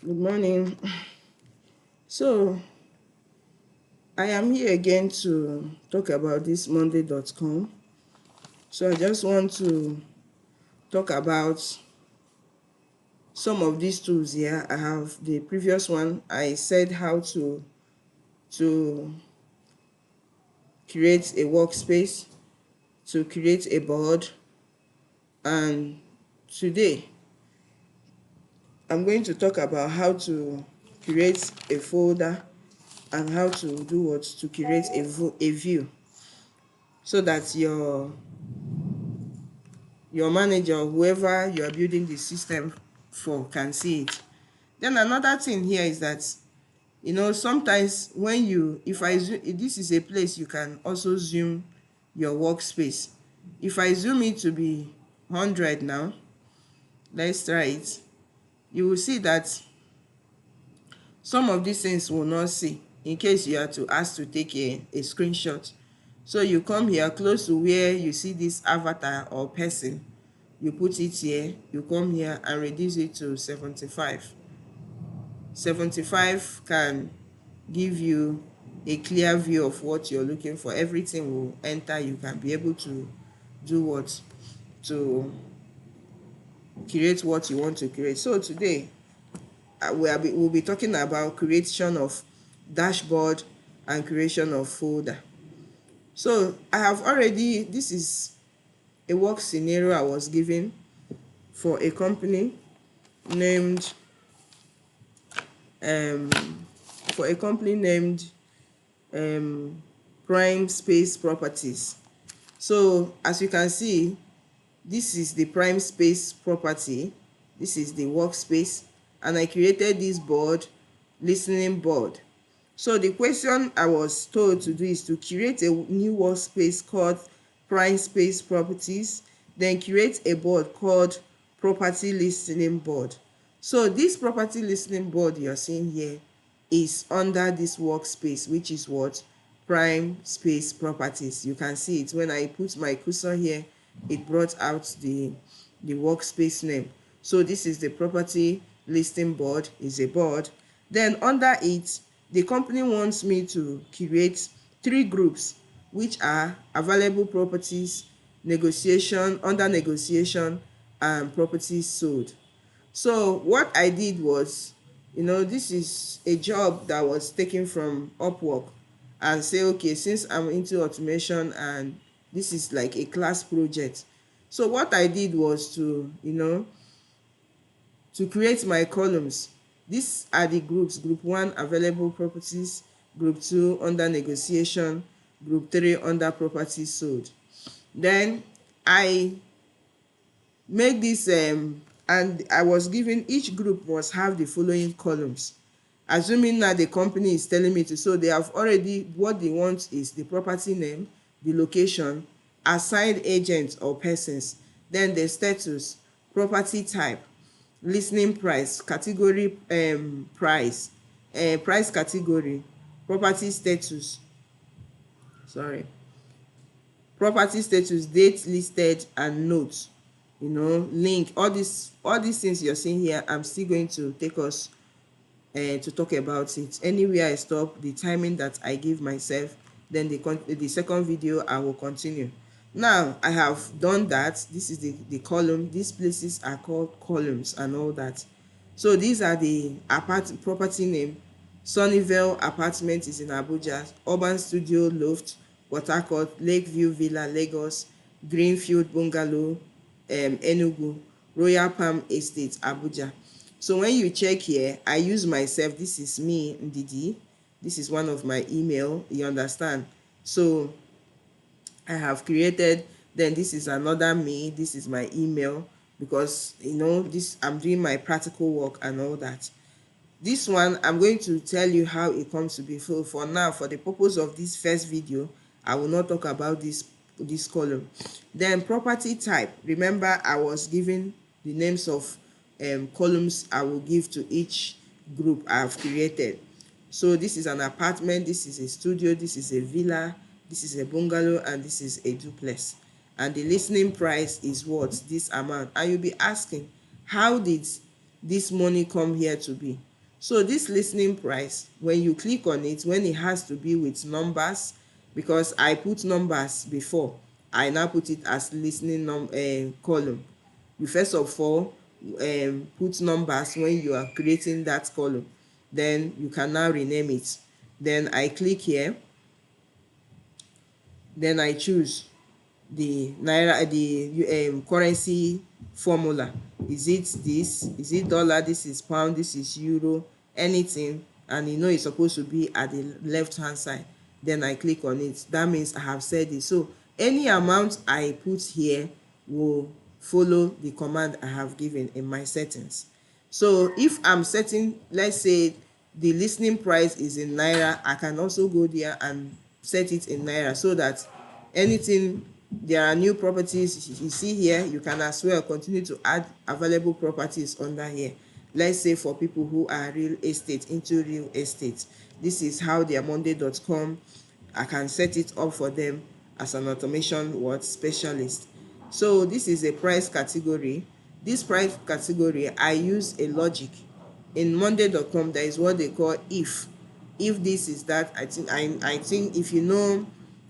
Good morning. So, I am here again to talk about this Monday.com. So, I just want to talk about some of these tools here. I have the previous one. I said how to create a workspace, to create a board, and today I'm going to talk about how to create a folder and how to do what to create a view so that your manager, whoever you are building the system for, can see it. Then another thing here is that sometimes when you if I zoom, this is a place you can also zoom your workspace. If I zoom it to be 100 now, let's try it. You will see that some of these things will not see in case you are to ask to take a screenshot. So you come here close to where you see this avatar or person, you put it here, you come here and reduce it to 75. 75 can give you a clear view of what you're looking for. Everything will enter. You can be able to do what to create what you want to create. So today we'll be talking about creation of dashboard and creation of folder. So I have already, this is a work scenario I was given for a company named um, for a company named Prime Space Properties. So as you can see, this is the Prime Space property, this is the workspace, and I created this board, listening board. So the question I was told to do is to create a new workspace called Prime Space Properties, then create a board called Property Listening Board. So this property listening board you're seeing here is under this workspace, which is what? Prime Space Properties. You can see it when I put my cursor here, it brought out the workspace name. So this is the property listing board, is a board. Then under it, the company wants me to create 3 groups, which are available properties, negotiation, under negotiation, and properties sold. So what I did was, this is a job that was taken from Upwork, and say, okay, since I'm into automation and this is like a class project. So what I did was to create my columns. These are the groups: group 1 available properties, group 2 under negotiation, group 3 under properties sold. Then I make this and I was given each group must have the following columns. Assuming that the company is telling me to, so they have already, what they want is the property name, the location, assigned agents or persons, then the status, property type, listening price, category, price, price category, property status, sorry, property status, date listed, and notes, link. All these things you're seeing here, I'm still going to take us to talk about it. Anywhere I stop, the timing that I give myself, then the second video I will continue. Now I have done that. This is the column. These places are called columns and all that. So these are the property name. Sunnyvale apartment is in Abuja, Urban Studio Loft, Port Harcourt, Lakeview Villa, Lagos, Greenfield Bungalow, Enugu, Royal Palm Estate, Abuja. So when you check here, I use myself. This is me, Ndidi. This is one of my email, you understand. So I have created, then this is another me, this is my email, because this, I'm doing my practical work and all that. This one, I'm going to tell you how it comes to be. So for now, for the purpose of this first video, I will not talk about this column. Then property type, remember I was given the names of columns I will give to each group I have created. So this is an apartment, this is a studio, this is a villa, this is a bungalow, and this is a duplex. And the listening price is what? This amount. And you'll be asking, how did this money come here to be? So this listening price, when you click on it, when it has to be with numbers, because I put numbers before, I now put it as listening column. You first of all put numbers when you are creating that column, then you can now rename it. Then I click here, then I choose the naira, the currency formula. Is it this, is it dollar, this is pound, this is euro, anything, and you know it's supposed to be at the left hand side. Then I click on it. That means I have said it. So any amount I put here will follow the command I have given in my settings. So if I'm setting, let's say the listening price is in naira, I can also go there and set it in naira, so that anything, there are new properties you see here, you can as well continue to add available properties under here. Let's say for people who are real estate, into real estate, this is how their monday.com, I can set it up for them as an automation word specialist. So this is a price category. This price category, I use a logic. In monday.com, there is what they call if this is that. I think if you know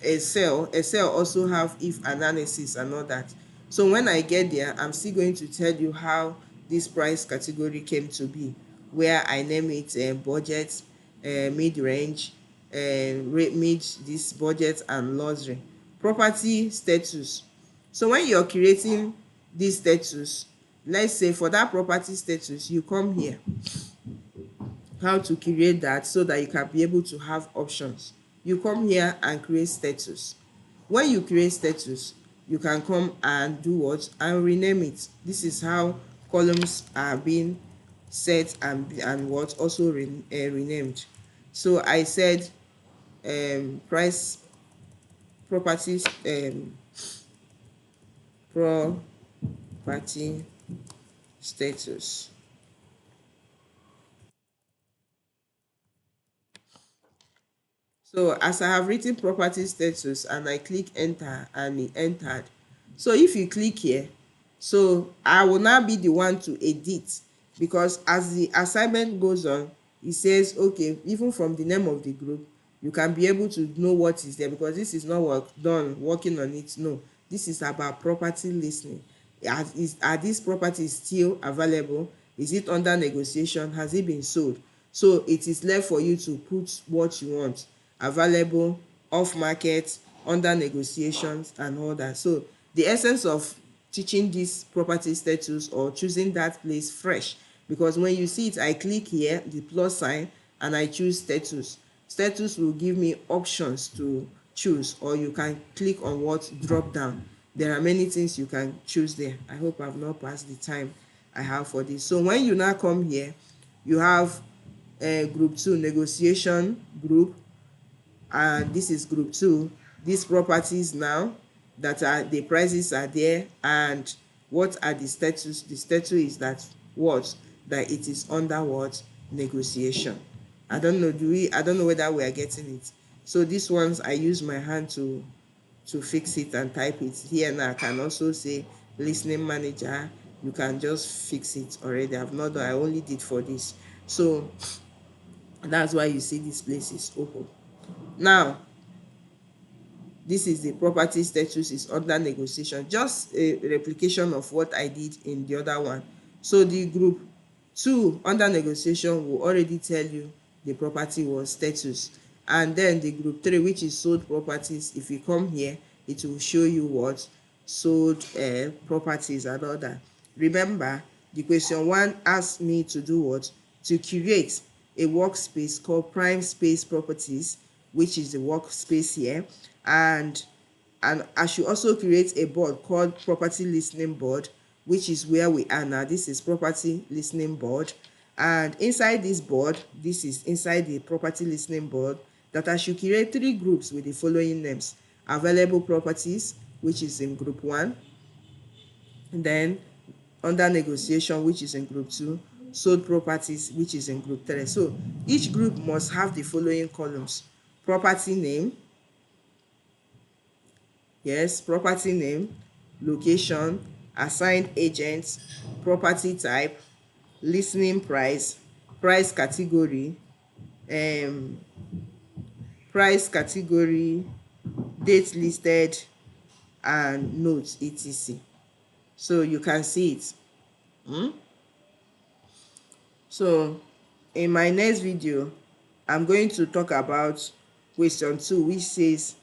excel also have if analysis and all that. So when I get there, I'm still going to tell you how this price category came to be, where I name it budget, mid-range, mid, this budget, and luxury. Property status. So when you're creating this status, let's say for that property status, you come here, how to create that so that you can be able to have options. You come here and create status. When you create status, you can come and do what, and rename it. This is how columns are being set and what also renamed. So I said price, properties, property status. So as I have written property status and I click enter and it entered. So if you click here, so I will now be the one to edit, because as the assignment goes on, it says okay, even from the name of the group, you can be able to know what is there, because this is not working on it. No, this is about property listening. Are these properties still available? Is it under negotiation? Has it been sold? So it is left for you to put what you want: available, off market, under negotiations, and all that. So the essence of teaching this property status, or choosing that place fresh, because when you see it, I click here, the plus sign, and I choose status. Status will give me options to choose, or you can click on what, drop down. There are many things you can choose there. I hope I've not passed the time I have for this. So when you now come here, you have group 2 negotiation group, and this is group 2. These properties now that are the prices are there, and what are the status? The status is that what, that it is under what, negotiation. I don't know, I don't know whether we are getting it. So these ones I use my hand to fix it and type it here. Now I can also say listening manager, you can just fix it already. I've not done, I only did for this. So that's why you see this place is open. Now this is the property status is under negotiation, just a replication of what I did in the other one. So the group 2 under negotiation will already tell you the property was status, and then the group 3, which is sold properties, if you come here, it will show you what, sold properties and all that. Remember, the question 1 asked me to do what, to create a workspace called prime space properties, which is the workspace here, and I should also create a board called property listening board, which is where we are now. This is property listening board, and inside this board, this is inside the property listening board, that I should create 3 groups with the following names: available properties, which is in group 1, then under negotiation, which is in group 2, sold properties, which is in group 3. So each group must have the following columns: property name, yes, property name, location, assigned agent, property type, listening price, price category, um price category, date listed, and notes, etc. So you can see it. So in my next video, I'm going to talk about question 2, which says